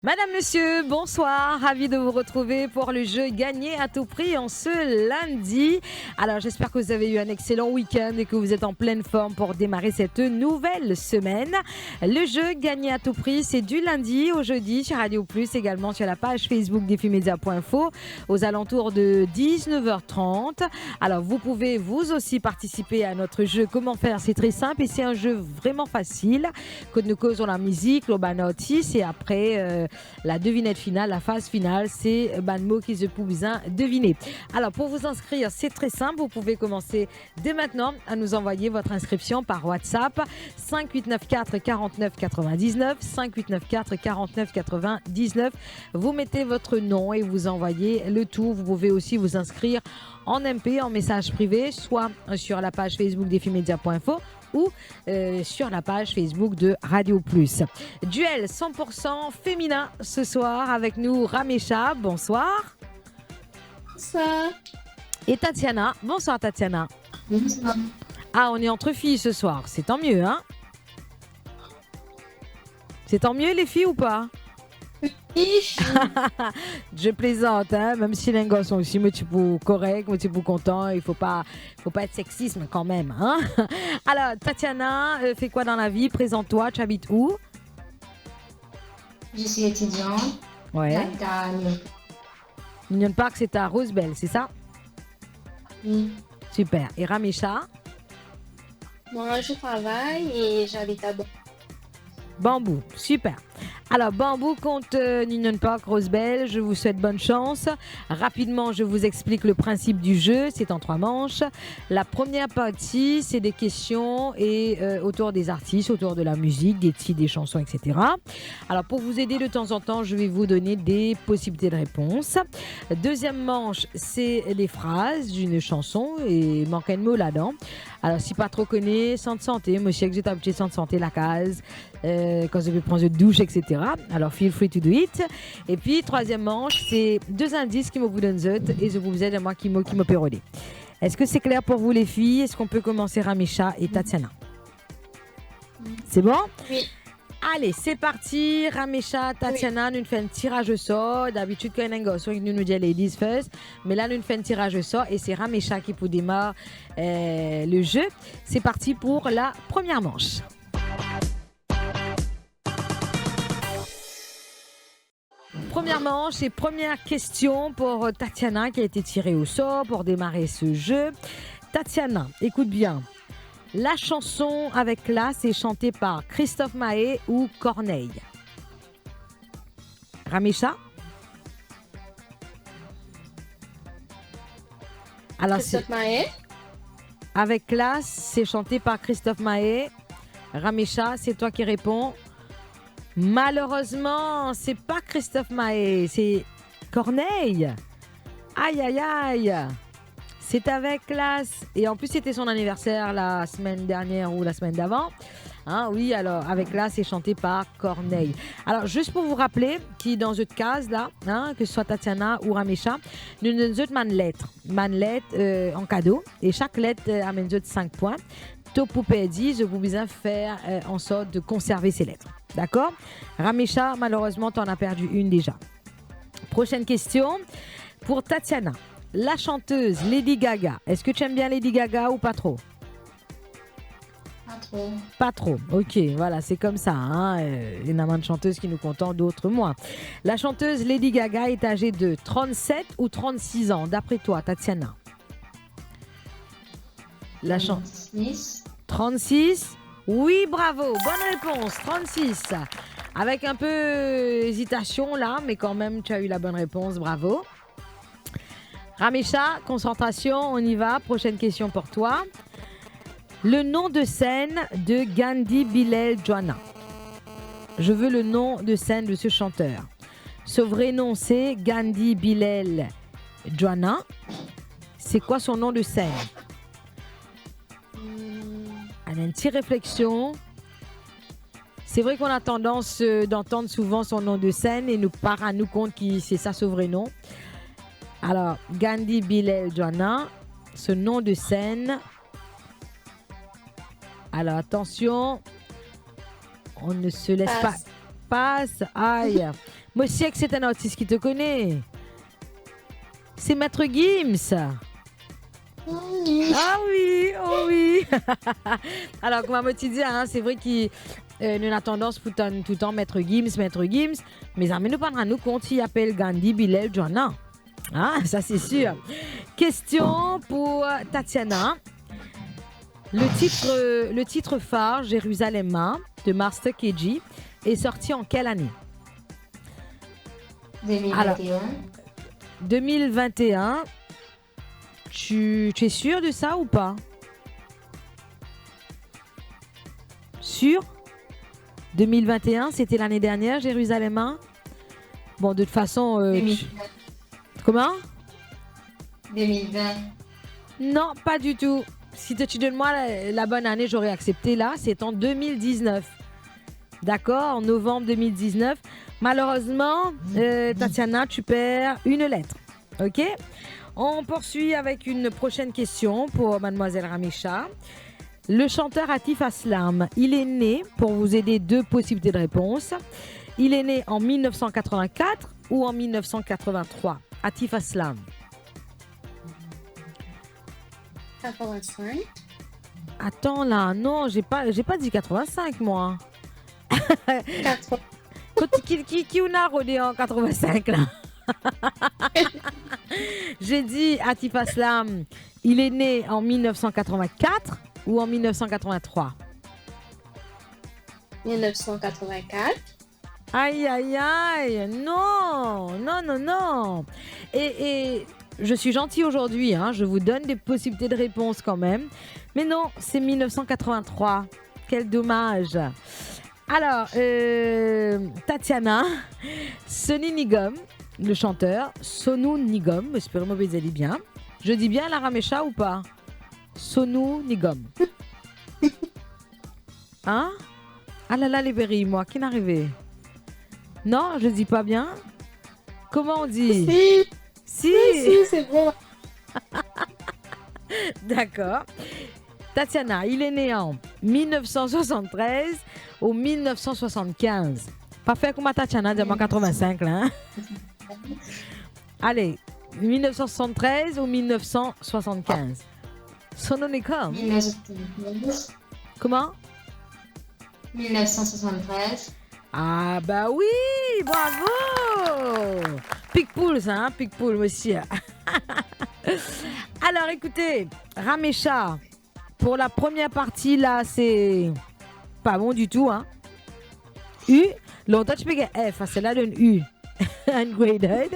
Madame, monsieur, bonsoir. Ravi de vous retrouver pour le jeu Gagner à tout prix en ce lundi. Alors, j'espère que vous avez eu un excellent week-end et que vous êtes en pleine forme pour démarrer cette nouvelle semaine. Le jeu Gagner à tout prix, c'est du lundi au jeudi sur Radio Plus, également sur la page Facebook défimedia.info aux alentours de 19h30. Alors, vous pouvez vous aussi participer à notre jeu. Comment faire? C'est très simple et c'est un jeu vraiment facile. Que nous causons la musique, le banotis et après la devinette finale, la phase finale, c'est le mot qui se peut bien deviner. Alors pour vous inscrire, c'est très simple. Vous pouvez commencer dès maintenant à nous envoyer votre inscription par WhatsApp 5894 49 99 5894 49 99. Vous mettez votre nom et vous envoyez le tout. Vous pouvez aussi vous inscrire en MP, en message privé, soit sur la page Facebook défimedia.info ou sur la page Facebook de Radio Plus. Duel 100% féminin ce soir avec nous Ramesha, bonsoir. Bonsoir. Et Tatiana, bonsoir Tatiana. Bonsoir. Ah, on est entre filles ce soir, c'est tant mieux, hein? C'est tant mieux les filles ou pas? Je plaisante, hein? Même si les gars sont aussi un petit peu corrects, un petit peu contents, il faut pas être sexisme quand même, hein? Alors, Tatiana, fais quoi dans la vie? Présente-toi, tu habites où? Je suis étudiante. Ouais. J'habite à Lyon. Union Park, c'est à Rosebell, c'est ça? Oui. Super. Et Ramesha? Moi, je travaille et j'habite à Bambou, super. Alors, Bambou contre Union Park, Rosebell, je vous souhaite bonne chance. Rapidement, je vous explique le principe du jeu. C'est en 3 manches. La première partie, c'est des questions et autour des artistes, autour de la musique, des titres, des chansons, etc. Alors, pour vous aider de temps en temps, je vais vous donner des possibilités de réponse. Deuxième manche, c'est les phrases d'une chanson et manque un mot là-dedans. Alors, si pas trop connaît, santé santé, monsieur, que j'ai habitué santé santé, la case, quand je vais prendre une douche, etc. Alors, feel free to do it. Et puis, troisième manche, c'est 2 indices qui me vous donnent et je vous aide à moi qui me pérodez. Est-ce que c'est clair pour vous, les filles? Est-ce qu'on peut commencer Ramesha et Tatiana? C'est bon? Oui. Allez, c'est parti. Ramesha, Tatiana, nous faisons un tirage au sort. D'habitude, quand on a un garçon, nous dit ladies first. Mais là, nous faisons un tirage au sort et c'est Ramesha qui pour démarrer le jeu. C'est parti pour la première manche. Première manche et première question pour Tatiana qui a été tirée au sort pour démarrer ce jeu. Tatiana, écoute bien. La chanson avec classe est chantée par Christophe Maé ou Corneille? Ramesha? Alors, Christophe Maé. avec classe, c'est chanté par Christophe Maé. Ramesha, c'est toi qui réponds. Malheureusement, c'est pas Christophe Maé, c'est Corneille. Aïe, aïe, aïe. C'est avec classe. Et en plus, c'était son anniversaire la semaine dernière ou la semaine d'avant. Hein, oui, alors, avec classe, c'est chanté par Corneille. Alors, juste pour vous rappeler, qui dans cette case-là, hein, que ce soit Tatiana ou Ramesha, nous donnons une lettre. Une lettre en cadeau. Et chaque lettre amène 5 points. Tout poupée dit, je vous besoin faire en sorte de conserver ces lettres. D'accord? Ramesha, malheureusement, tu en as perdu une déjà. Prochaine question pour Tatiana. La chanteuse Lady Gaga. Est-ce que tu aimes bien Lady Gaga ou pas trop? Pas trop. Pas trop. Ok, voilà, c'est comme ça. Hein. Il y en a moins de chanteuses qui nous content, d'autres moins. La chanteuse Lady Gaga est âgée de 37 ou 36 ans, d'après toi, Tatiana? La chanteuse 36. Oui, bravo, bonne réponse, 36. Avec un peu hésitation là, mais quand même, tu as eu la bonne réponse, bravo. Ramesha, concentration, on y va. Prochaine question pour toi. Le nom de scène de Gandhi Bilal Joanna. Je veux le nom de scène de ce chanteur. Ce vrai nom, c'est Gandhi Bilal Joanna. C'est quoi son nom de scène? Allez, une petite réflexion. C'est vrai qu'on a tendance d'entendre souvent son nom de scène et nous part à nous compte que c'est ça son vrai nom. Alors, Gandhi Bilal Joanna, ce nom de scène. Alors, attention, on ne se laisse pas. Passe, aïe. Moi, je sais que c'est un artiste qui te connaît. C'est Maître Gims. Oui. Ah oui, oh oui. Alors, comme moi, tu dis, hein, c'est vrai qu'il nous a tendance tout le temps Maître Gims. Mais amis, nous prendrons nous compte, il appelle Gandhi, Bilal, Joanna. Ah, ça c'est sûr. Question pour Tatiana. Le titre phare, Jérusalem, de Master KG, est sorti en quelle année? 2021. 2021. Tu es sûr de ça ou pas? Sûr? 2021, c'était l'année dernière, Jérusalem. Bon, de toute façon... 2020. Comment? 2020. Non, pas du tout. Si tu donnes moi la bonne année, j'aurais accepté là. C'est en 2019. D'accord? En novembre 2019. Malheureusement, Tatiana, tu perds une lettre. OK? On poursuit avec une prochaine question pour mademoiselle Ramecha. Le chanteur Atif Aslam, il est né, pour vous aider, deux possibilités de réponse. Il est né en 1984 ou en 1983? Atif Aslam. 85. Attends là, non, j'ai pas dit 85 moi. 80. Qui on a rodé en 85 là? J'ai dit Atif Aslam, il est né en 1984 ou en 1983? 1984. Aïe, aïe, aïe, non, non, non, non. Et je suis gentille aujourd'hui, hein, je vous donne des possibilités de réponse quand même. Mais non, c'est 1983. Quel dommage. Alors, Tatiana, Sonny Nigam, le chanteur, Sonu Nigam, espérons que vous allez bien. Je dis bien la Ramecha ou pas? Sonu Nigam. Hein? Ah là là, les berries, moi, qui n'arrivait? Non, je dis pas bien. Comment on dit? Si. Si. Si, c'est bon. D'accord. Tatiana, il est né en 1973 ou 1975. Pas fait comme Tatiana, de 85 là. Hein? Allez, 1973 ou 1975? Sononicom. 1973. Comment? 1973. Ah bah oui, bravo! Picpoul, ça, hein? Picpoul, monsieur. Alors écoutez, Ramecha, pour la première partie là, c'est pas bon du tout, hein? U, longtemps tu peux gagner F, c'est là d'un U. Ungraded.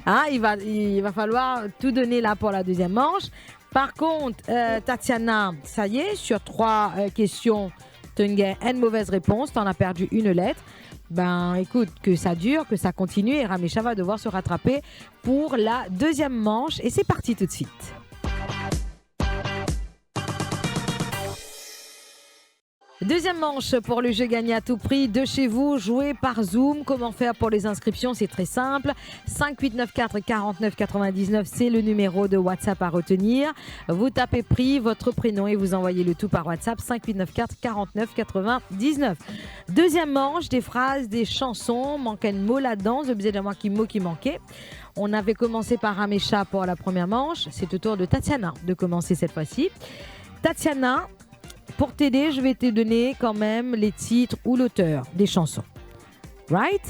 Hein, il va falloir tout donner là pour la deuxième manche. Par contre, Tatiana, ça y est, sur 3 questions, tu as une mauvaise réponse, tu en as perdu une lettre. Ben écoute, que ça dure, que ça continue et Ramecha va devoir se rattraper pour la deuxième manche. Et c'est parti tout de suite. Deuxième manche pour le jeu gagné à tout prix de chez vous, joué par Zoom. Comment faire pour les inscriptions? C'est très simple. 5894 49 99, c'est le numéro de WhatsApp à retenir. Vous tapez prix, votre prénom et vous envoyez le tout par WhatsApp 5894 49 99. Deuxième manche, des phrases, des chansons. Manquait un mot là-dedans. Vous avez de moi qui mot qui manquait. On avait commencé par Ramecha pour la première manche. C'est au tour de Tatiana de commencer cette fois-ci. Tatiana, pour t'aider, je vais te donner quand même les titres ou l'auteur des chansons. Right?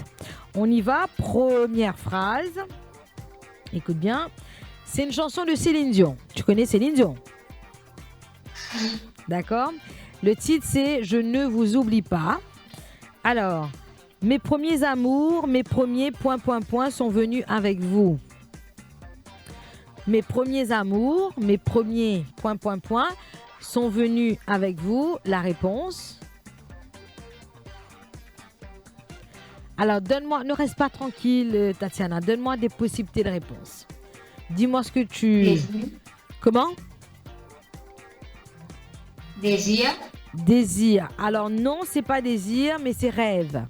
On y va. Première phrase. Écoute bien. C'est une chanson de Céline Dion. Tu connais Céline Dion? D'accord? Le titre, c'est « Je ne vous oublie pas ». Alors, mes premiers amours, mes premiers ... sont venus avec vous. Mes premiers amours, mes premiers ... sont venus avec vous. La réponse. Alors, donne-moi, ne reste pas tranquille, Tatiana. Donne-moi des possibilités de réponse. Dis-moi ce que tu... Désir. Comment? Désir. Désir. Alors non, c'est pas désir, mais c'est rêve.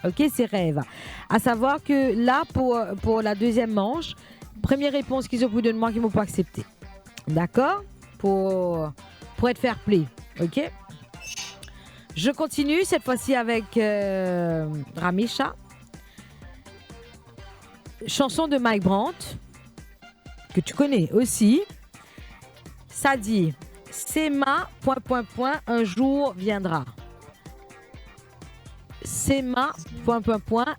Ok, c'est rêve. À savoir que là, pour la deuxième manche, première réponse qu'ils ont vous donner moi qu'ils m'ont pas accepté. D'accord? Pour être fair play. Ok? Je continue cette fois-ci avec Ramecha. chanson de Mike Brandt, que tu connais aussi. Ça dit, c'est ma... un jour viendra. C'est ma...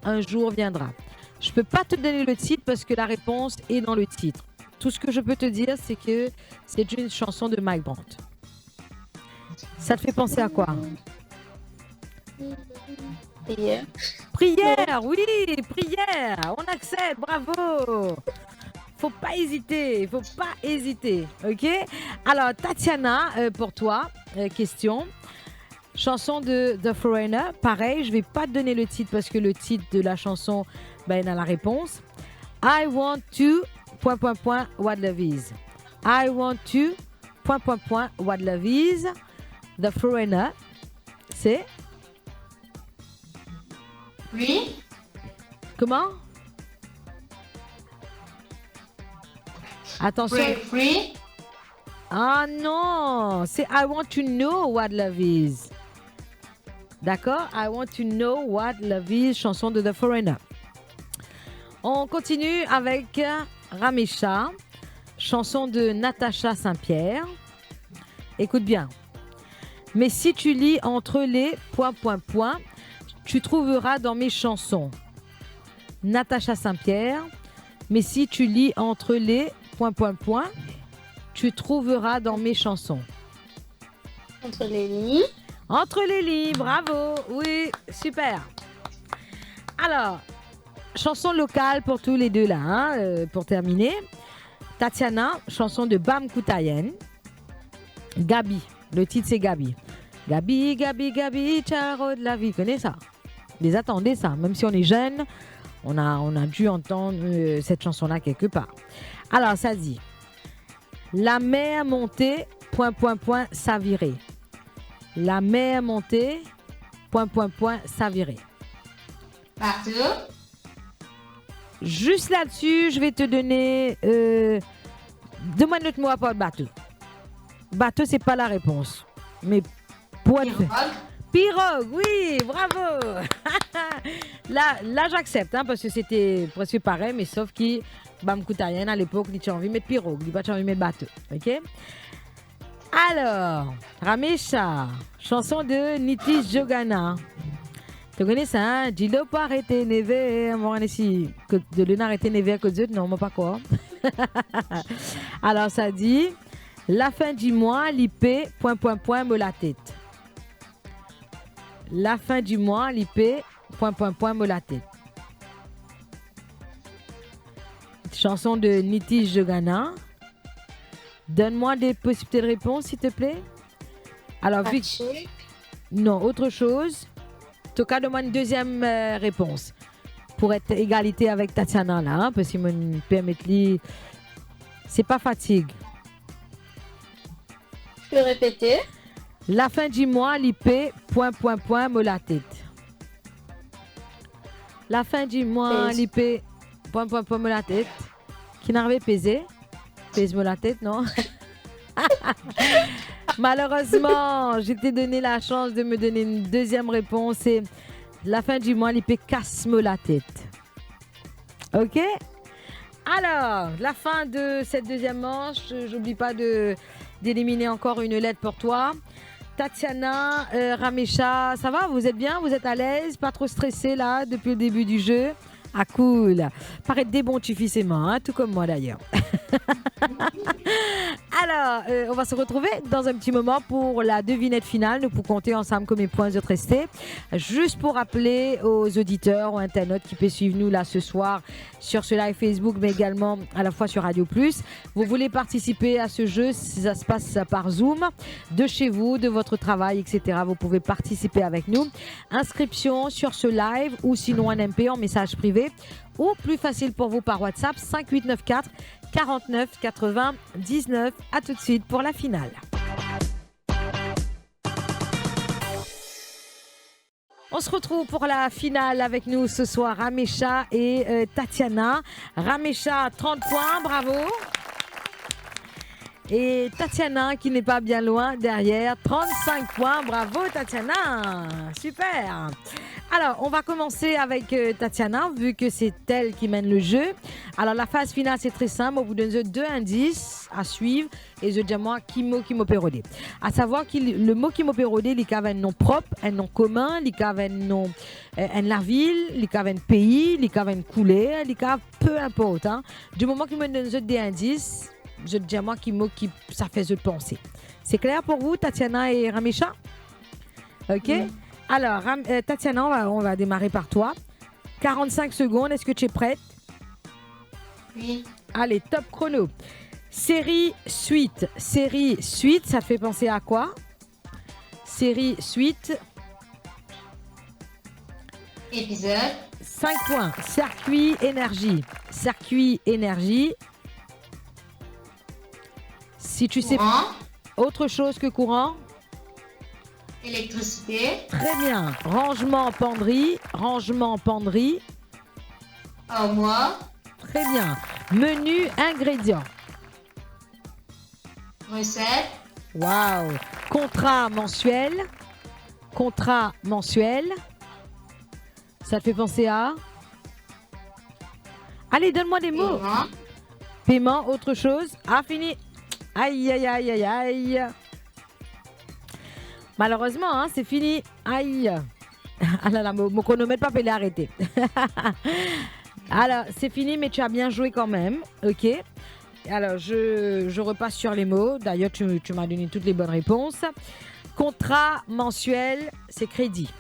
un jour viendra. Je ne peux pas te donner le titre parce que la réponse est dans le titre. Tout ce que je peux te dire, c'est que c'est une chanson de Mike Brandt. Ça te fait penser à quoi? Prière. Prière, oui, prière. On accepte, bravo. Faut pas hésiter, ok? Alors, Tatiana, pour toi, question. Chanson de The Foreigner, pareil, je vais pas te donner le titre parce que le titre de la chanson, ben, il a la réponse. I want to... what love is. I want to... what love is. The Foreigner, c'est... Oui. Comment? Attention. Free. Ah non, c'est I want to know what love is. D'accord? I want to know what love is, chanson de The Foreigner. On continue avec Ramesha, chanson de Natacha Saint-Pierre. Écoute bien. Mais si tu lis entre les ... tu trouveras dans mes chansons. Natacha Saint-Pierre. Mais si tu lis entre les ... tu trouveras dans mes chansons. Entre les lits. Entre les lits, bravo. Oui, super. Alors, chanson locale pour tous les deux là, hein, pour terminer. Tatiana, chanson de Bam Koutayen. Gabi, le titre c'est Gabi. Gabi, Gabi, Gabi, Charo de la vie. Connais ça? Les attendez ça, même si on est jeune, on a dû entendre cette chanson-là quelque part. Alors, ça dit, la mer montée, s'avirer. La mer montée, s'avirer. Bateau. Juste là-dessus, je vais te donner... Demande notre mot à part bateau. Bateau, c'est pas la réponse. Mais pour être... Pirogue, oui, bravo. Là j'accepte, hein, parce que c'était presque pareil, mais sauf que Bam Koutayen à l'époque, il a envie de mettre pirogue, il n'a pas envie de mettre bateau. Ok? Alors, Ramesha, chanson de Nitish Jogana. Tu connais ça, hein? Dilo pas arrêter nevé, moi ici, de l'une arrêter nevé à cause de non, moi pas quoi. Alors ça dit, la fin du mois, l'IP, me la tête. La fin du mois, l'IP, me la tête. Chanson de Nitish Jogana. Donne-moi des possibilités de réponse, s'il te plaît. Alors, non, autre chose. Toka demande une deuxième réponse. Pour être égalité avec Tatiana, là, hein, parce qu'il me permet de... C'est pas fatigue. Je peux répéter. La fin du mois, l'IP, me la tête. La fin du mois, l'IP, me la tête. Qui n'arrivait pesé? Pèse-moi la tête, non? Malheureusement, je t'ai donné la chance de me donner une deuxième réponse. C'est la fin du mois, l'IP casse-moi la tête. OK? Alors, la fin de cette deuxième manche. J'oublie pas d'éliminer encore une lettre pour toi. Tatiana, Ramesha, ça va? Vous êtes bien? Vous êtes à l'aise? Pas trop stressé là depuis le début du jeu? Ah cool. Paraît des bons suffisamment, hein, tout comme moi d'ailleurs. Alors, on va se retrouver dans un petit moment pour la devinette finale. Nous pour compter ensemble combien de points vous êtes restés. Juste pour rappeler aux auditeurs, aux internautes qui peuvent suivre nous là ce soir sur ce live Facebook, mais également à la fois sur Radio Plus. Vous voulez participer à ce jeu, ça se passe par Zoom, de chez vous, de votre travail, etc. Vous pouvez participer avec nous. Inscription sur ce live ou sinon un MP en message privé ou plus facile pour vous par WhatsApp 5894 49 80 19. À tout de suite pour la finale. On se retrouve pour la finale avec nous ce soir, Ramesha et Tatiana. Ramesha, 30 points, bravo. Et Tatiana qui n'est pas bien loin derrière, 35 points. Bravo Tatiana, super. Alors, on va commencer avec Tatiana, vu que c'est elle qui mène le jeu. Alors, la phase finale, c'est très simple. On vous donne deux indices à suivre. Et je dis à moi, Kimo pérodé. À savoir que le mot Kimo pérodé, il y a un nom propre, un nom commun, il y a un nom, la ville, il y a un pays, il y a une couleur, il y a peu importe. Hein. Du moment qu'il me donne des indices, je dis à moi, Kimo, ça fait je penser. C'est clair pour vous, Tatiana et Ramesha? OK? Alors, Tatiana, on va démarrer par toi. 45 secondes, est-ce que tu es prête? Oui. Allez, top chrono. Série suite, ça te fait penser à quoi? Série suite. Épisode. 5 points. Circuit énergie. Si tu sais Courant. autre chose que courant. Électricité. Très bien. Rangement penderie. Armoire. Très bien. Menu ingrédients. Recette. Waouh. Contrat mensuel. Ça te fait penser à? Allez, donne-moi des mots. Paiement, autre chose. Ah, fini. Aïe. Malheureusement, hein, c'est fini. Aïe. Ah là là, mon chronomètre pas peut arrêter. Alors, c'est fini, mais tu as bien joué quand même. OK. Alors, je repasse sur les mots. D'ailleurs, tu m'as donné toutes les bonnes réponses. Contrat mensuel, c'est crédit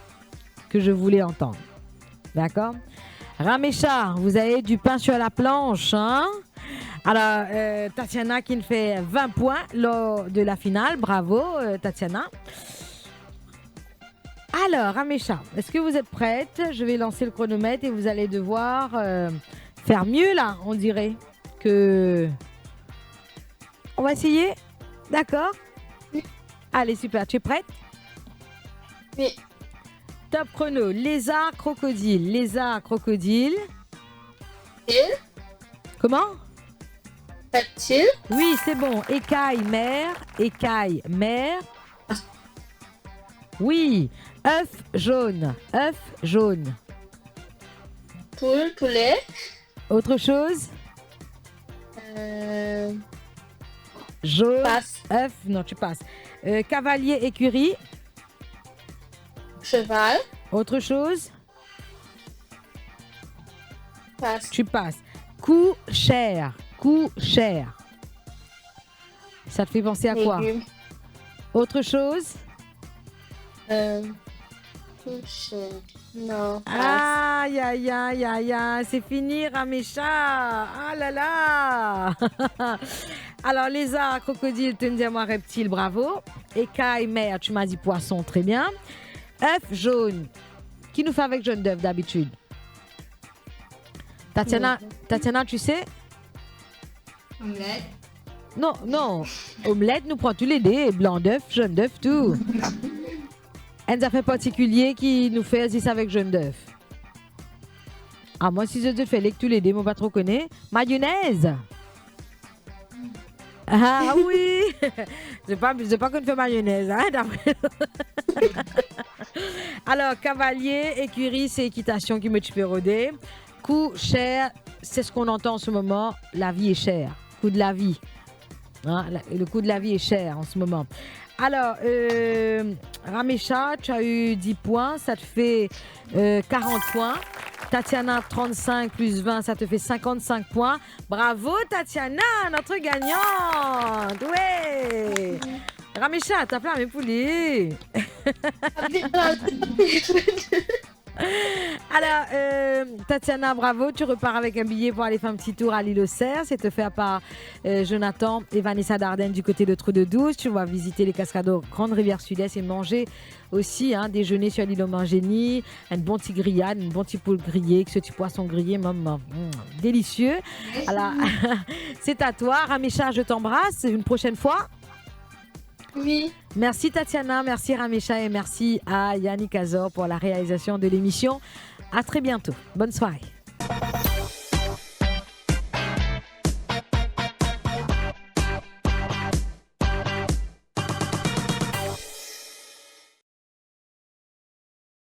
que je voulais entendre. D'accord? Ramesha, vous avez du pain sur la planche. Hein? Alors, Tatiana qui me fait 20 points lors de la finale. Bravo, Tatiana. Alors, Ramesha, est-ce que vous êtes prête? Je vais lancer le chronomètre et vous allez devoir faire mieux là, on dirait. On va essayer? D'accord? Oui. Allez, super. Tu es prête? Oui. Top chrono. Lézard, crocodile. Il. Comment? Reptile. Oui, c'est bon. Écaille, mer. Oui. œuf jaune. Poule. Poulet. Autre chose? Jaune. Passe. œuf. Non, tu passes. Cavalier, écurie. Cheval. Autre chose? Passe. Tu passes. Coût cher. Ça te fait penser à quoi? Légumes. Autre chose? Couche. Non. Passe. Aïe, c'est fini, Ramesha. Ah là là. Alors, lézard, crocodile, tu me dis à moi reptile, bravo. Écaille, mer, tu m'as dit poisson, très bien. œuf jaune. Qui nous fait avec jaune d'œuf d'habitude? Tatiana, tu sais? Omelette. Non. Omelette, nous prend tous les dés. Blanc d'œuf, jaune d'œuf, tout. Un affaire particulier qui nous fait ça avec jaune d'œuf. Ah, moi, si je te fais tous les dés, moi, pas trop connais. Mayonnaise. Ah oui. C'est pas qu'on fait mayonnaise, hein, d'après. Alors, cavalier, écurie, c'est équitation qui me tue pérodé. Coût cher, c'est ce qu'on entend en ce moment. La vie est chère. Coût de la vie. Hein, le coût de la vie est cher en ce moment. Alors, Ramesha, tu as eu 10 points, ça te fait 40 points. Tatiana, 35 plus 20, ça te fait 55 points. Bravo, Tatiana, notre gagnante. Ouais. Ramesha, t'as plein mes poulets. Alors, Tatiana, bravo. Tu repars avec un billet pour aller faire un petit tour à l'île aux Cerfs. C'est offert par Jonathan et Vanessa Dardenne du côté de Trou-de-Douce. Tu vas visiter les cascades de Grande Rivière Sud-Est et manger aussi, déjeuner sur l'île aux Mangénies, un bon petit grillade, un bon petit poule grillé, ce petit poisson grillé, délicieux. Alors, c'est à toi. Ramesha, je t'embrasse. Une prochaine fois. Oui. Merci Tatiana, merci Ramesha et merci à Yannick Azor pour la réalisation de l'émission. À très bientôt. Bonne soirée.